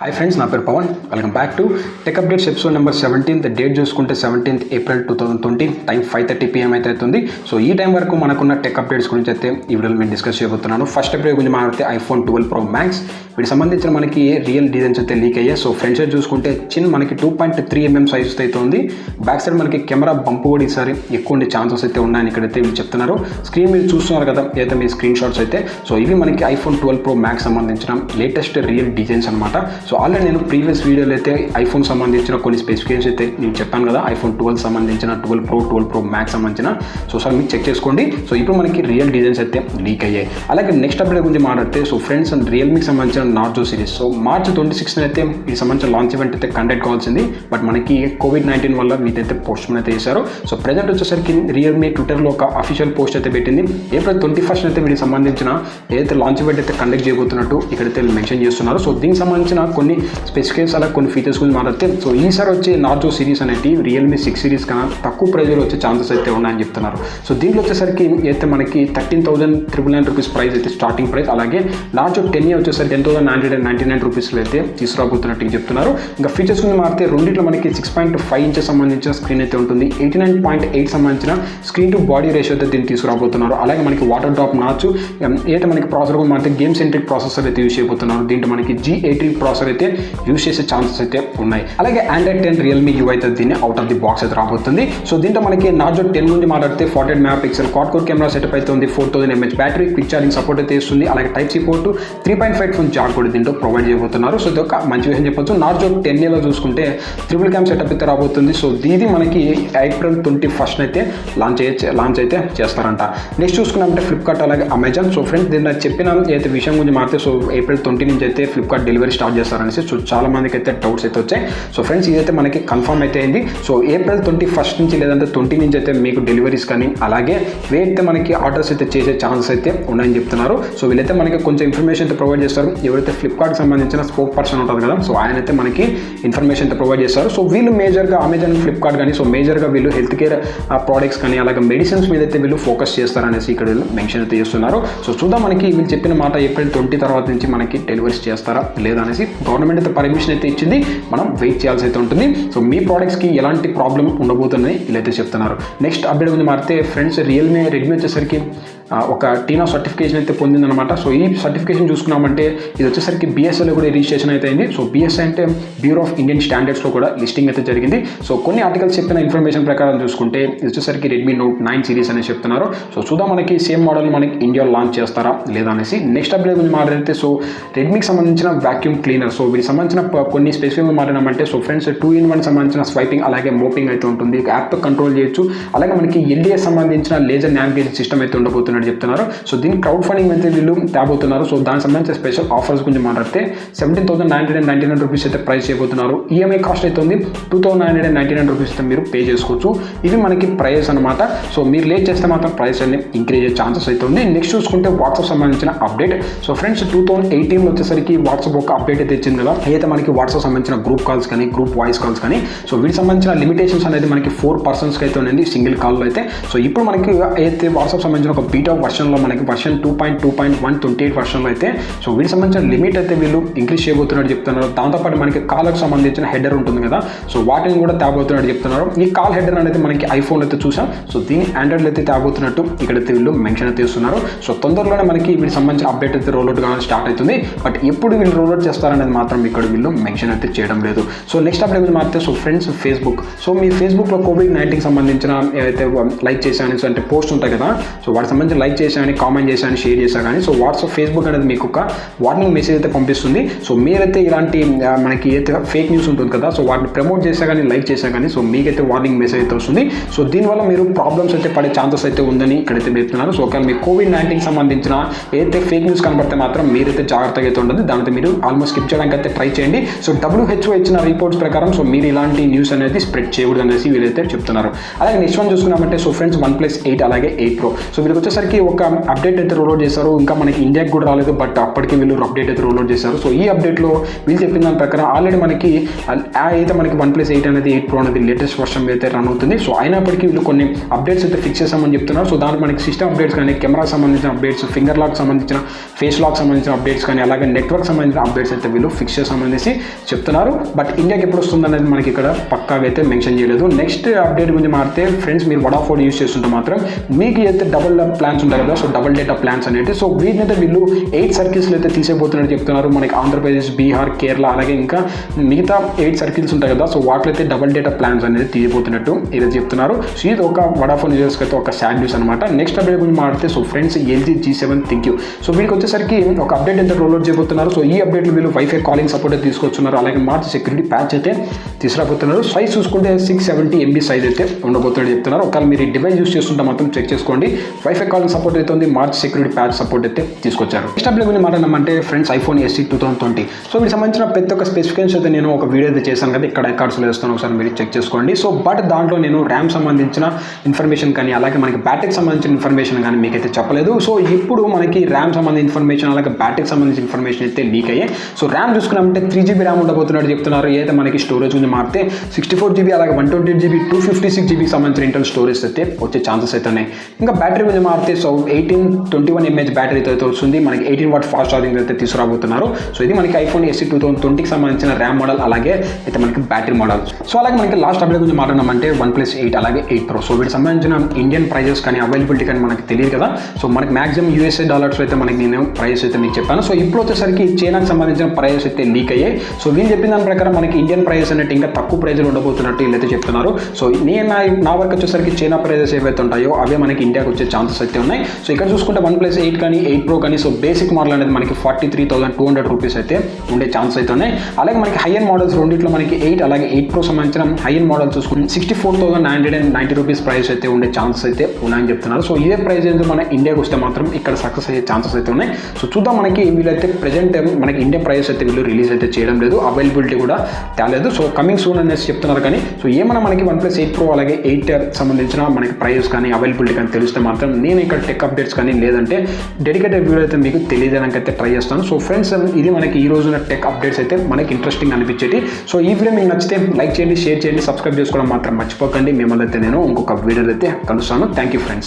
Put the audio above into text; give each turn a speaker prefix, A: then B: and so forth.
A: Hi friends, నా పేరు Pavan. Welcome back to tech updates episode number 17. Date చూసుకుంటే 17th April 2020, time 5:30 PM అయితే అవుతుంది. సో ఈ టైం వరకు మనకున్న టెక్ అప్డేట్స్ గురించి అయితే ఈ వీడియోలో నేను డిస్కస్ చేయబోతున్నాను. ఫస్ట్ అప్డేట్ గురించి మాట్లాడితే iPhone 12 Pro Max, వీటికి సంబంధించిన మనకి రియల్ డిజైన్స్ అయితే లీక్ అయ్యాయి. సో ఫ్రంట్ సైడ్ చూసుకుంటే మనకి 2.3 mm సైజ్ అయితే ఉంది. బ్యాక్ సైడ్ మనకి కెమెరా బంప్ కూడా ఈసారి ఎక్కువ ఉండే ఛాన్సెస్ అయితే ఉన్నాయని ఇక్కడైతే వీళ్ళు చెప్తున్నారు. స్క్రీన్ మీరు చూస్తున్నారు కదా, ఏదైతే మీ స్క్రీన్ షాట్స్ అయితే. సో ఇవి మనకి iPhone 12 Pro Max సంబంధించిన లేటెస్ట్ రియల్ డిజైన్స్ అనమాట. సో ఆల్రెడీ నేను ప్రీవియస్ వీడియోలో అయితే ఐఫోన్ సంబంధించిన కొన్ని స్పెసిఫికేషన్స్ అయితే నేను చెప్పాను కదా, iPhone 12 సంబంధించిన 12 Pro 12 Pro Max సంబంధించిన. సో సార్ మీరు చెక్ చేసుకోండి. సో ఇప్పుడు మనకి రియల్ డిజైన్స్ అయితే లీక్ అయ్యాయి. అలాగే నెక్స్ట్ అప్డేట్ గురించి మాట్లాడితే, సో ఫ్రెండ్స్ రియల్మీకి సంబంధించిన నార్జో సిరీస్, సో March 26 అయితే వీటికి సంబంధించిన లాంచ్ ఈవెంట్ అయితే కండక్ట్ కావాల్సింది. బట్ మనకి COVID-19 వల్ల వీటైతే పోస్ట్పోన్ అయితే చేశారు. సో ప్రజెంట్ వచ్చేసరికి రియల్మీ ట్విట్టర్లో ఒక అఫీషియల్ పోస్ట్ అయితే పెట్టింది. April 21 అయితే వీటికి సంబంధించిన ఏదైతే లాంచ్ ఈవెంట్ అయితే కండక్ట్ చేయబోతున్నట్టు ఇక్కడైతే మెన్షన్ చేస్తున్నారు. సో దీనికి సంబంధించిన కొన్ని స్పెసిఫికేషన్స్ అలా కొన్ని ఫీచర్స్ గురించి మాట్లాడితే, సో ఈసారి వచ్చే నార్జో సిరీస్ అనేది రియల్మీ 6 సిరీస్ కన్నా తక్కువ ప్రైజ్లో వచ్చే ఛాన్సెస్ అయితే ఉన్నాయని చెప్తున్నారు. సో దీంట్లో వచ్చేసరికి అయితే మనకి 13,999 రూపీస్ ప్రైస్ అయితే స్టార్టింగ్ ప్రైస్. అలాగే నార్జో 10A వచ్చేసరికి 10,999 రూపీస్లో అయితే తీసుకురాబోతున్నట్టు చెప్తున్నారు. ఇంకా ఫీచర్స్ గురించి మారితే రెండింటిలో మనకి 6.5 ఇంచెస్ సంబంధించిన స్క్రీన్ అయితే ఉంటుంది. 89.8 సంబంధించిన స్క్రీన్ టు బాడీ రేషియో అయితే దీన్ని తీసుకురాబోతున్నారు. అలాగే మనకి వాటర్ డ్రాప్ నాచు అయితే మనకి ప్రాసెసర్ కూడా మారితే గేమ్ సెంట్రిక్ ప్రాసెసర్ అయితే యూజ్ చేయబోతున్నారు. దీంట్లో మనకి G80 ప్రాసెసర్ అయితే యూజ్ చేసే ఛాన్సెస్ అయితే ఉన్నాయి. అలాగే Android 10 రియల్మీ UI అయితే దీన్ని అవుట్ ఆఫ్ ది బాక్స్ అయితే రాబోతుంది. సో దీంట్లో మనకి నార్జో 10 గురించి మాట్లాడితే 48 megapixel quad core camera setup అయితే ఉంది. 4000 mAh battery, quick charging support అయితే ఇస్తుంది. అలాగే Type-C పోర్ట్ 3.5 ఫోన్ జాక్ కూడా దీంట్లో ప్రొవైడ్ చేయబోతున్నారు. సో ఇది ఒక మంచి విషయం చెప్పొచ్చు. నార్జో 10Aలో చూసుకుంటే ట్రిపుల్ క్యామ్ సెటప్ అయితే రాబోతుంది. సో ఇది మనకి April 21 అయితే లాంచ్ అయితే చేస్తారంట. నెక్స్ట్ చూసుకున్నామంటే ఫ్లిప్కార్ట్ అలాగే అమెజాన్. సో ఫ్రెండ్స్ దీన్ని చెప్పిన అయితే విషయం గురించి మారితే, సో April 20 నుంచి అయితే ఫ్లిప్కార్ట్ డెలివరీ స్టార్ట్ చేస్తారనేసి సో చాలా మందికి అయితే డౌట్స్ అయితే వచ్చాయి. సో ఫ్రెండ్స్ ఇదైతే మనకి కన్ఫర్మ్ అయితే అయింది. సో April 21 నుంచి లేదంటే 20 నుంచి అయితే మీకు డెలివరీస్ కానీ అలాగే అయితే మనకి ఆర్డర్స్ అయితే చేసే ఛాన్సెస్ అయితే ఉన్నాయని చెప్తున్నారు. సో వీళ్ళైతే మనకి కొంచెం ఇన్ఫర్మేషన్ అయితే ప్రొవైడ్ చేస్తారు. ఎవరైతే ఫ్లిప్కార్ట్కి సంబంధించిన స్పోక్ పర్సన్ ఉంటుంది కదా, సో ఆయన అయితే మనకి ఇన్ఫర్మేషన్ అయితే ప్రొవైడ్ చేస్తారు. సో వీళ్ళు మేజర్గా అమెజాన్, ఫ్లిప్కార్ట్ కానీ సో మేజర్గా వీళ్ళు హెల్త్ కేర్ ప్రోడక్ట్స్ కానీ అలాగే మెడిసిన్స్ మీద అయితే వీళ్ళు ఫోకస్ చేస్తారనేసి ఇక్కడ వీళ్ళు మెన్షన్ అయితే చేస్తున్నారు. సో చూద్దాం మనకి వీళ్ళు చెప్పిన మాట April 20 తర్వాత నుంచి మనకి డెలివరీస్ చేస్తారా లేదా అనేసి. గవర్నమెంట్ అయితే పర్మిషన్ అయితే ఇచ్చింది, మనం వెయిట్ చేయాల్సి అయితే ఉంటుంది. సో మీ ప్రోడక్ట్స్కి ఎలాంటి ప్రాబ్లం ఉండబోతుందని వీళ్ళైతే చెప్తున్నారు. నెక్స్ట్ అప్డేట్ గురించి మారితే ఫ్రెండ్స్ రెడ్మీ వచ్చేసరికి ఒక టీనా సర్టిఫికేషన్ అయితే పొందిందనమాట. సో ఈ సర్టిఫికేషన్ చూసుకున్నామంటే ఇది వచ్చేసరికి BSL కూడా రిజిస్ట్రేషన్ అయితే అయింది. సో BSI అంటే బ్యూరో ఆఫ్ ఇండియన్ స్టాండర్డ్స్లో కూడా లిస్టింగ్ అయితే జరిగింది. సో కొన్ని ఆర్టికల్స్ చెప్పిన ఇన్ఫర్మేషన్ ప్రకారం చూసుకుంటే ఇది వచ్చేసరికి Redmi Note 9 సిరీస్ అనేది చెప్తున్నారు. సో చూద్దాం మనకి సేమ్ మోడల్ మనకి ఇండియాలో లాంచ్ చేస్తారా లేదా అనేసి. నెక్స్ట్ అప్డేట్ గురించి మాట్లాడితే, సో రెడ్మీకి సంబంధించిన వాక్యూమ్ క్లీనర్, సో వీటికి సంబంధించిన కొన్ని స్పెసిఫిక్గా మాట్లాడామంటే, సో ఫ్రెండ్స్ 2-in-1 సంబంధించిన స్వైపింగ్ అలాగే మోపింగ్ అయితే ఉంటుంది. యాప్తో కంట్రోల్ చేయొచ్చు. అలాగే మనకి LDS సంబంధించిన లేజర్ నావిగేషన్ సిస్టమ్ అయితే ఉండబోతున్నట్టు చెప్తున్నారు. సో దీనికి క్రౌడ్ ఫండింగ్ అయితే వీళ్ళు తేబోతున్నారు. సో దానికి సంబంధించిన స్పెషల్ ఆఫర్స్ గురించి మాట్లాడితే 17,999 రూపీస్ అయితే ప్రైస్ చేయబోతున్నారు. EMI కాస్ట్ అయితే ఉంది 2,999 రూపీస్ అయితే మీరు పే చేసుకోవచ్చు. ఇవి మనకి ప్రైస్ అనమాట. సో మీరు లేట్ చేస్తే మాత్రం ప్రైస్ అన్ని ఇంక్రీజ్ అయ్యే ఛాన్సెస్ అయితే ఉంది. నెక్స్ట్ చూసుకుంటే వాట్సాప్ సంబంధించిన అప్డేట్. సో ఫ్రెండ్స్ 2018 వచ్చేసరికి వాట్సాప్ ఒక అప్డేట్ అయితే ఇచ్చింది కదా, అయితే మనకి వాట్సాప్ సంబంధించిన గ్రూప్ కాల్స్ కానీ గ్రూప్ వాయిస్ కాల్స్ కానీ సో వీటికి సంబంధించిన లిమిటేషన్స్ అనేది మనకి 4 పర్సన్స్కి అయితే ఉంది సింగిల్ కాల్లో అయితే. సో ఇప్పుడు మనకి అయితే వాట్సాప్ సంబంధించిన ఒక బీటా వర్షన్లో మనకి వర్షన్ 2.2.128 వర్షన్లో అయితే సో వీటికి సంబంధించిన లిమిట్ అయితే వీళ్ళు ఇంక్రీజ్ చేయబోతున్నట్టు చెప్తున్నారు. దాంతోపాటు మనకి కాల్కి సంబంధించిన హెడర్ ఉంటుంది కదా, సో వాటిని కూడా తేబోతున్నట్టు చెప్తున్నారు. ఈ కాల్ హెడర్ అనేది మనకి ఐఫోన్ అయితే చూసాం. సో దీన్ని ఆండ్రాయిడ్ అయితే తేబోతున్నట్టు ఇక్కడైతే వీళ్ళు మెన్షన్ అయితే చేస్తున్నారు. సో తొందరలోనే మనకి వీటికి సంబంధించిన అప్డేట్ అయితే రోల్అవుట్ కావాలని స్టార్ట్ అవుతుంది. బట్ ఎప్పుడు వీళ్ళు రోల్అవుట్ చేస్తారనేది మాత్రం ఇక్కడ వీళ్ళు మెన్షన్ అయితే చేయడం లేదు. సో నెక్స్ట్ అప్డేట్ మారితే, సో ఫ్రెండ్స్ ఫేస్బుక్, సో మీ ఫేస్బుక్లో COVID-19 సంబంధించిన ఏదైతే లైక్ చేశాను అంటే పోస్ట్ ఉంటాయి కదా, సో వాటికి సంబంధించి లైక్ చేశాను, కామెంట్ చేశాను, షేర్ చేశాను కానీ సో వాట్సాప్ ఫేస్బుక్ అనేది మీకు ఒక వార్నింగ్ మెసేజ్ అయితే పంపిస్తుంది. సో మీరైతే ఇలాంటి మనకి ఏదైతే ఫేక్ న్యూస్ ఉంటుంది కదా, సో వాటిని ప్రమోట్ చేసా కానీ లైక్ చేసా కానీ సో మీకైతే వార్నింగ్ మెసేజ్ అయితే వస్తుంది. సో దీనివల్ల మీరు ప్రాబ్లమ్స్ అయితే పడే ఛాన్సెస్ అయితే ఉందని ఇక్కడైతే చెప్తున్నారు. సో ఒకవేళ మీకు COVID-19 సంబంధించిన ఏదైతే ఫేక్ న్యూస్ కనబడితే మాత్రం మీరైతే జాగ్రత్తగా అయితే ఉంటుంది. దానితో మీరు ఆల్మోస్ట్ స్కిప్ చేయడానికి అయితే ట్రై చేయండి. సో WHO ఇచ్చిన రిపోర్ట్స్ ప్రకారం సో మీరు ఇలాంటి న్యూస్ అనేది స్ప్రెడ్ చేయకూడదు అనేసి వీరైతే చెప్తున్నారు. అలాగే నెక్స్ట్ వన్ చూసుకున్నామంటే, సో ఫ్రెండ్స్ OnePlus 8 అలాగే 8 Pro. సో వీరికి వచ్చేసరికి వచ్చేసరికి ఒక అప్డేట్ అయితే రోల్ అవుట్ చేశారు. ఇంకా మనకి ఇండియాకి కూడా రాలేదు, బట్ అప్పటికి వీళ్ళు అప్డేట్ అయితే రోల్ అవుట్ చేశారు. సో ఈ అప్డేట్లో వీళ్ళు చెప్పిన దాని ప్రకారం ఆల్రెడీ మనకి అయితే మనకి OnePlus 8 అనేది 8 Pro అనేది లేటెస్ట్ వర్షన్ అయితే రన్ అవుతుంది. సో అయినప్పటికీ వీళ్ళు కొన్ని అప్డేట్స్ అయితే ఫిక్స్ చేస్తామని చెప్తున్నారు. సో దాంట్లో మనకి సిస్టమ్ అప్డేట్స్ కానీ, కెమెరాకి సంబంధించిన అప్డేట్స్, ఫింగర్ లాక్ సంబంధించిన, ఫేస్ లాక్ సంబంధించిన అప్డేట్స్ కానీ, అలాగే నెట్వర్క్ సంబంధించిన అప్డేట్స్ అయితే వీళ్ళు ఫిక్స్ చేస్తామనేసి చెప్తున్నారు. బట్ ఇండియాకి ఎప్పుడు వస్తుంది అనేది మనకి ఇక్కడ పక్కాగా అయితే మెన్షన్ చేయలేదు. నెక్స్ట్ అప్డేట్ గురించి మారితే ఫ్రెండ్స్, మీరు వడాఫోన్ యూస్ చేస్తుంటే మాత్రం మీకు అయితే డబుల్ ప్లాన్స్ ఉంటాయి కదా, సో డబుల్ డేటా ప్లాన్స్ అనేవి. సో వీటినైతే వీళ్ళు 8 సర్కిల్స్లో అయితే తీసేపోతున్నట్టు చెప్తున్నారు. మనకి ఆంధ్రప్రదేశ్, బీహార్, కేరళ అలాగే ఇంకా మిగతా 8 సర్కిల్స్ ఉంటాయి కదా, సో వాటిలో అయితే డబుల్ డేటా ప్లాన్స్ అనేది తీయబోతున్నట్టు ఇది చెప్తున్నారు. సో ఇది ఒక వడాఫోన్ యూజర్స్కి అయితే ఒక సాడ్ న్యూస్ అనమాట. నెక్స్ట్ అప్డేట్ గురించి మాట్లాడితే so friends, LG G7 think you. So వీళ్ళకి వచ్చేసరికి ఒక అప్డేట్ అయితే రోల్ అవుట్ చేయబోతున్నారు. సో ఈ అప్డేట్లో వీళ్ళు వైఫై కాలింగ్ సపోర్ట్ అయితే తీసుకొస్తున్నారు. అలాగే మార్చి సెక్యూరిటీ ప్యాచ్ అయితే తీసుకురాబోతున్నారు. సైజ్ చూసుకుంటే 670 MB సైజ్ అయితే ఉండబోతున్నట్టు చెప్తున్నారు. ఒకవేళ మీరు ఈ డివైస్ యూస్ చేస్తుంటే మాత్రం చెక్ చేసుకోండి. వైఫై కాలింగ్ సపోర్ట్ అయితే ఉంది. మార్చి సెక్యూరిటీ ప్యాచ్ సపోర్ట్ అయితే తీసుకొచ్చారు. నెక్స్ట్ అప్డేట్ గురించి మాట్లాడమంటే ఫ్రెండ్స్, iPhone SE 2020. సో వీటికి సంబంధించిన ప్రతి ఒక్క స్పెసిఫికేషన్స్ అయితే నేను ఒక వీడియో అయితే చేశాను కదా, ఇక్కడ కార్డ్స్లో వేస్తాను, ఒకసారి మీరు చెక్ చేసుకోండి. సో బట్ దాంట్లో నేను ర్యామ్ సంబంధించిన ఇన్ఫర్మేషన్ కానీ, అలాగే మనకి బ్యాటరీకి సంబంధించిన ఇన్ఫర్మేషన్ కానీ మీకైతే చెప్పలేదు. సో ఇప్పుడు మనకి ర్యామ్ సంబంధించిన ఇన్ఫర్మేషన్, అలాగే బ్యాటరీకి సంబంధించిన ఇన్ఫర్మేషన్ అయితే లీక్ అయ్యాయి. సో ర్యామ్ చూసుకున్నామంటే 3GB ర్యామ్ ఉండబోతున్నట్టు చెప్తున్నారు. ఏదైతే మనకి స్టోరేజ్ గురించి మారితే 64GB, అలాగే 128GB, 256GB సంబంధించిన ఇంటర్నల్ స్టోరేజ్ అయితే వచ్చే ఛాన్సెస్ అయితే ఉన్నాయి. ఇంకా బ్యాటరీ గురించి మారితే సో 1821 mAh బ్యాటరీ అయితే వస్తుంది. మనకి 18 వాట్ ఫాస్ట్ ఛార్జింగ్ అయితే తీసుకురాబోతున్నారు. సో ఇది మనకి iPhone SE 2020కి సంబంధించిన ర్యామ్ మోడల్, అలాగే అయితే మనకి బ్యాటరీ మోడల్. సో అలాగే మనకి లాస్ట్ అప్డేట్ గురించి మాట్లాడమంటే OnePlus 8 అలాగే 8 Pro. సో వీటికి సంబంధించిన ఇండియన్ ప్రైజెస్ కానీ, అవైలబిలిటీ కానీ మనకి తెలియదు కదా. సో మనకి మాక్సిమం USA డాలర్స్ అయితే మనకి నేను ప్రైస్ అయితే మీకు చెప్పాను. సో ఇప్పుడు వచ్చేసరికి చైనాకి సంబంధించిన ప్రైజెస్ అయితే లీక్ అయ్యాయి. సో వీళ్ళు చెప్పిన దాని ప్రకారం మనకి ఇండియన్ ప్రైజెస్ అనేది ఇంకా తక్కువ ప్రైజ్లో ఉండబోతున్నట్టు వీళ్ళైతే చెప్తున్నారు. సో నేను నా వరకు వచ్చేసరికి చైనా ప్రైజెస్ ఏవైతే ఉంటాయో అవే మనకి ఇండియాకి వచ్చే ఛాన్సెస్ అయితే ఉన్నాయి. సో ఇక్కడ చూసుకుంటే OnePlus 8 కానీ, 8 Pro కానీ, సో బేసిక్ మోడల్ అనేది మనకి 43,200 రూపీస్ అయితే ఉండే ఛాన్స్ అయితే ఉన్నాయి. అలాగే మనకి హై అండ్ మోడల్స్ రెండిట్లో మనకి 8 అలాగే 8 Pro సంబంధించిన హై అండ్ మోడల్ చూసుకుంటే 64,990 రూపీస్ ప్రైస్ అయితే ఉండే ఛాన్సెస్ అయితే ఉన్నాయని చెప్తున్నారు. సో ఇదే ప్రైస్ అయితే మన ఇండియాకి వస్తే మాత్రం ఇక్కడ సక్సెస్ అయ్యే ఛాన్సెస్ అయితే ఉన్నాయి. సో చూద్దాం. మనకి వీళ్ళైతే ప్రెజెంట్ మనకి ఇండియన్ ప్రైస్ అయితే వీళ్ళు రిలీజ్ అయితే చేయడం లేదు, అవైలబిలిటీ కూడా తేలేదు. సో కమింగ్ సూన్ అనేసి చెప్తున్నారు. కానీ సో ఏమైనా మనకి OnePlus 8 Pro అలాగే 8 సంబంధించిన మనకి ప్రైస్ కానీ, అవైలబిలిటీ కానీ తెలిస్తే మాత్రం నేను ఇక్కడ టెక్ అప్డేట్స్ కానీ లేదంటే డెడికేటెడ్ వీడియో అయితే మీకు తెలియజేయడానికి అయితే ట్రై చేస్తాను. సో ఫ్రెండ్స్, ఇది మనకి ఈ రోజున టెక్ అప్డేట్స్ అయితే మనకి ఇంట్రెస్టింగ్ అనిపించేది. సో ఈ వీడియో మీకు నచ్చితే లైక్ చేయండి, షేర్ చేయండి, సబ్స్క్రైబ్ చేసుకోవడం మాత్రం మర్చిపోకండి. మిమ్మల్ని అయితే నేను ఇంకొక వీడియోలో అయితే కలుస్తాను. Thank you friends.